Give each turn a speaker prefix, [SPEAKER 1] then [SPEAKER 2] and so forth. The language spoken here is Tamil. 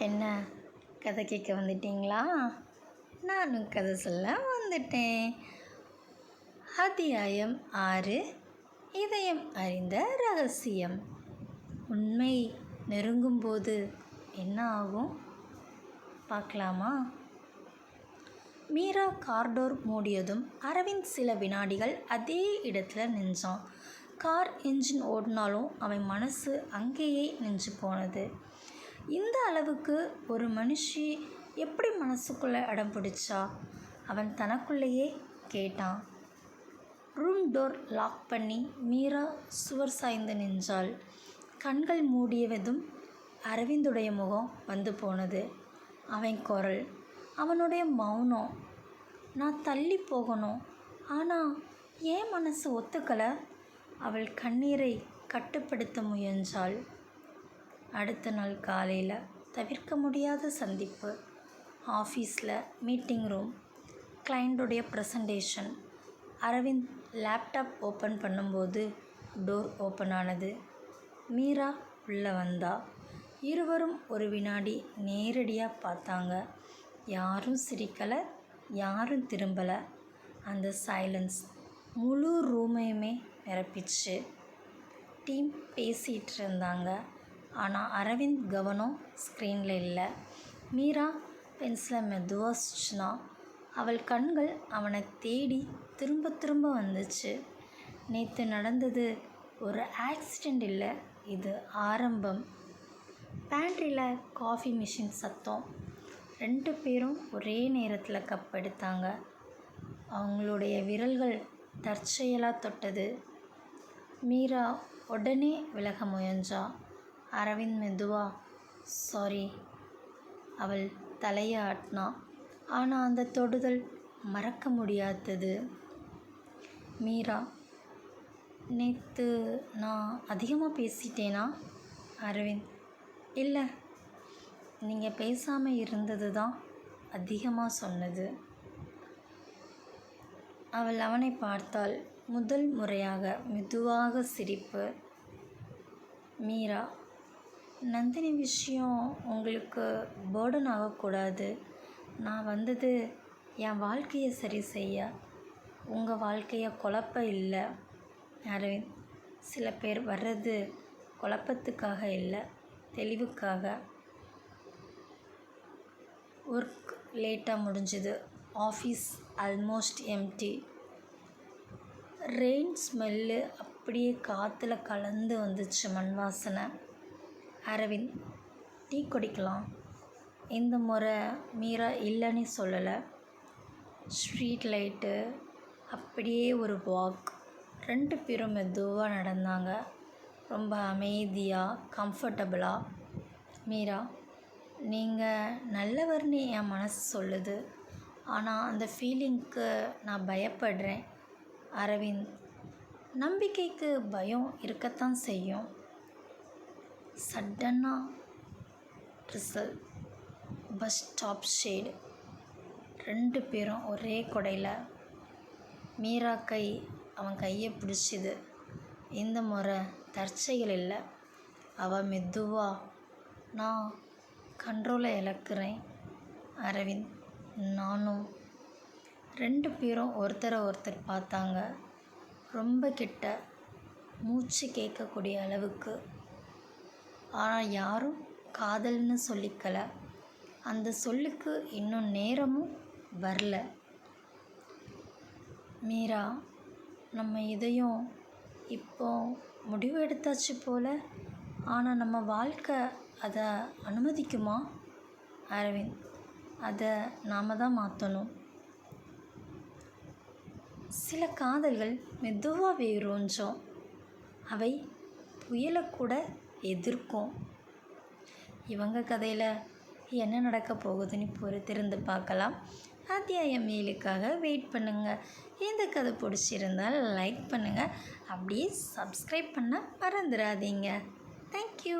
[SPEAKER 1] என்ன கதை கேட்க வந்துட்டீங்களா? நானும் கதை சொல்ல வந்துட்டேன். அத்தியாயம் 6, இதயம் அறிந்த ரகசியம். உண்மை நெருங்கும்போது என்ன ஆகும் பார்க்கலாமா? மீரா கார்டோர் மூடியதும் அரவிந்த் சில வினாடிகள் அதே இடத்துல நின்றான். கார் என்ஜின் ஓடினாலும் அவன் மனசு அங்கேயே நின்று போனது. இந்த அளவுக்கு ஒரு மனுஷி எப்படி மனசுக்குள்ளே இடம் பிடிச்சா? அவன் தனக்குள்ளேயே கேட்டான். ரூம் டோர் லாக் பண்ணி மீரா சுவர் சாய்ந்து நின்றாள். கண்கள் மூடியதும் அரவிந்துடைய முகம் வந்து போனது. அவன் குரல், அவனுடைய மௌனம். நான் தள்ளி போகணும், ஆனால் ஏன் மனசு ஒத்துக்கலை? அவள் கண்ணீரை கட்டுப்படுத்த முயன்றாள். அடுத்த நாள் காலையில் தவிர்க்க முடியாத சந்திப்பு. ஆஃபீஸில் மீட்டிங் ரூம், கிளையண்ட்டுடைய ப்ரெசன்டேஷன். அரவிந்த் லேப்டாப் ஓப்பன் பண்ணும்போது டோர் ஓப்பன் ஆனது. மீரா உள்ளே வந்தா. இருவரும் ஒரு வினாடி நேரடியாக பார்த்தாங்க. யாரும் சிரிக்கலை, யாரும் திரும்பலை. அந்த சைலன்ஸ் முழு ரூமையுமே நிரப்பிச்சு. டீம் பேசிகிட்டு இருந்தாங்க, ஆனால் அரவிந்த் கவனம் ஸ்க்ரீனில் இல்லை. மீரா பென்சிலை மெதுவாக சுற்றினா. அவள் கண்கள் அவனை தேடி திரும்ப திரும்ப வந்துச்சு. நேற்று நடந்தது ஒரு ஆக்சிடெண்ட் இல்லை, இது ஆரம்பம். பேண்ட்ரியில் காஃபி மிஷின் சத்தம். 2 பேரும் ஒரே நேரத்தில் கப் எடுத்தாங்க. அவங்களுடைய விரல்கள் தற்செயலாக தொட்டது. மீரா உடனே விலக முயன்றா. அரவிந்த் மெதுவா, சாரி. அவள் தலையை ஆட்டினா. ஆனால் அந்த தொடுதல் மறக்க முடியாதது. மீரா, நேற்று நான் அதிகமாக பேசிட்டேனா? அரவிந்த், இல்லை, நீங்கள் பேசாமல் இருந்தது தான் அதிகமாக சொன்னது. அவள் அவனை பார்த்தாள். முதல் முறையாக மெதுவாக சிரிப்பு. மீரா, நந்தினி விஷயம் உங்களுக்கு பேர்டன் ஆகக்கூடாது. நான் வந்தது என் வாழ்க்கையை சரி செய்ய, உங்கள் வாழ்க்கையை குழப்ப இல்லை. அரவிந்த், சில பேர் வர்றது குழப்பத்துக்காக இல்லை, தெளிவுக்காக. ஒர்க் லேட்டாக முடிஞ்சுது. Office almost empty. Rain smell அப்படியே காற்றுல கலந்து வந்துச்சு, மண் வாசனை. அரவிந்த், டீ குடிக்கலாம். இந்த முறை மீரா இல்லைன்னு சொல்லலை. ஸ்ட்ரீட் லைட்டு, அப்படியே ஒரு வாக். 2 பேரும் மெதுவாக நடந்தாங்க, ரொம்ப அமைதியாக, கம்ஃபர்டபுளாக. மீரா, நீங்கள் நல்லவர்னு என் மனசு சொல்லுது, ஆனால் அந்த ஃபீலிங்க்கு நான் பயப்படுறேன். அரவிந்த், நம்பிக்கைக்கு பயம் இருக்கத்தான் செய்யும். சடனாக ரிசல். Bus stop shade. 2 பேரும் ஒரே கொடையில். மீரா கை அவன் கையை பிடிச்சிது. இந்த முறை தற்செயல் இல்லை. அவள் மெதுவா, நான் கண்ட்ரோலை இழக்கிறேன். அரவிந்த், நானும். 2 பேரும் ஒருத்தரை ஒருத்தர் பார்த்தாங்க, ரொம்ப கிட்ட, மூச்சு கேட்கக்கூடிய அளவுக்கு. ஆனால் யாரும் காதல்னு சொல்லிக்கல. அந்த சொல்லுக்கு இன்னும் நேரமும் வரல. மீரா, நம்ம இதயம் இப்போ முடிவு எடுத்தாச்சு போல், ஆனால் நம்ம வாழ்க்கை அதை அனுமதிக்குமா? அரவிந்த், அதை நாம் தான் மாற்றணும். சில காதல்கள் மெதுவாக வேரூஞ்சோம். அவை புயலை கூட எதிர்க்கும். இவங்க கதையில் என்ன நடக்க போகுதுன்னு பொறுத்திருந்து பார்க்கலாம். அத்தியாயம் 7க்காக வெயிட் பண்ணுங்கள். இந்த கதை பிடிச்சிருந்தால் லைக் பண்ணுங்கள், அப்படியே சப்ஸ்கிரைப் பண்ண மறந்துடாதீங்க. தேங்க்யூ.